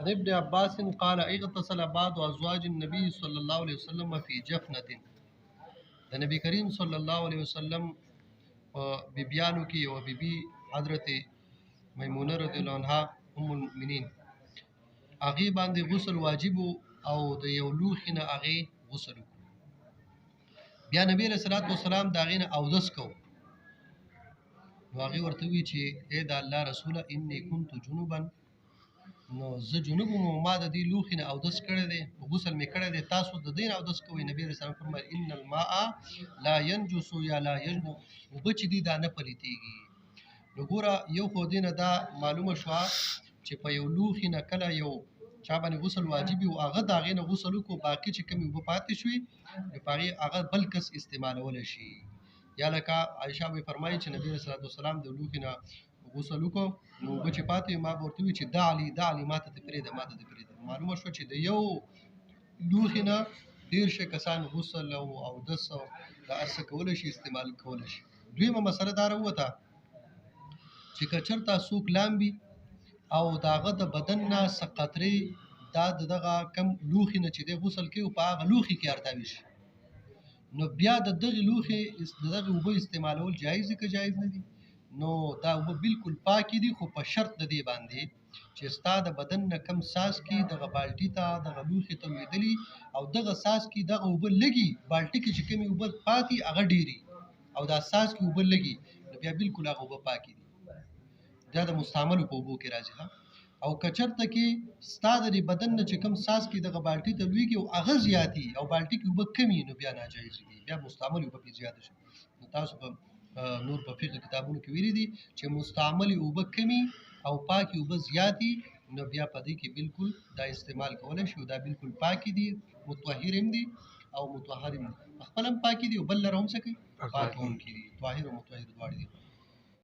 عن ابن عباس قال اغتسل بعض ازواج النبي صلى الله عليه وسلم في جفنه. د نبی کریم صلی الله علیه وسلم په بیبیانو کې یو بیبي حضرت میمونه رضی الله عنها ام المؤمنین هغه باندې غسل واجب او د یو لوښي نه هغه غسل بیا نبی علیہ الصلوۃ والسلام دا غینه اودس کو نو هغه ورته وی چې اے د الله رسوله انی کنت جنوبا نو زه جنوب ما د دې لوښي نه اودس کړی دی غسل می کړی دی تاسو د دین اودس کوئ نبی رسول الله فرمایي ان الماء لا ينجس یا لا يجنب وبچ دي دا نه پلیتیږي نو ګوره یو خو دینه دا معلومه شوه چې په یو لوښي نه کله یو چا باندې غسل واجب او هغه دا غینه غسل کو باقی چې کمی وب پاتې شوی نو پاره هغه بل کس استعمالول شي یا لکه عائشہ به فرمایي چې نبی رسول الله سلام د لوښي نه غسل کو نو بچ پاتې ما ورته وی چې دا علی ماته ته پرې د ماته ته پرې معلومه شو چې د یو لوښي نه ډیر شي کسان غسل او دس د ارسه کول شي استعمال کول شي دویمه مسله دا وروته چې کچرتا سوق لامبي او داغه د بدن نه سقطري دا دغه کم لوخي نه چې د غسل کې او په هغه لوخي کې ارتاوي شي نو بیا د دغه لوخي دغه وبو استعمالول جایز که جایز نه دي نو دا وبو بالکل پاکي دي خو په شرط د دې باندې چې ستاد بدن نه کم ساس کې دغه بالټي ته دغه لوخي ته ویدلی او دغه ساس کې دغه وبو لګي بالټي کې چې کمی وبو پاتې هغه ډيري او دا ساس کې وبو لګي نو بیا بالکل هغه وبو پاکي دي دا د مستعمل په وبو کې راځي او کچرته کې ستاد د بدن نه چې کم ساس کې دغه بالټي ته لويږي او هغه زیاتی او بالټي کې وب کمی نو بیا ناجایز دي بیا مستعمل وب په زیاته شي نو تاسو په نور په فقه کتابونو کې ویلي دي چې مستعمل وب کمی او پاکي وب زیاتی نو بیا په دې کې بالکل دا استعمال کولای شو دا بالکل پاکي دي متطهرین دي او متطهرین خپلم پاکي دي او بل لرهم څه کوي پاکي هم کړي طاهر او متطهر دواړي دي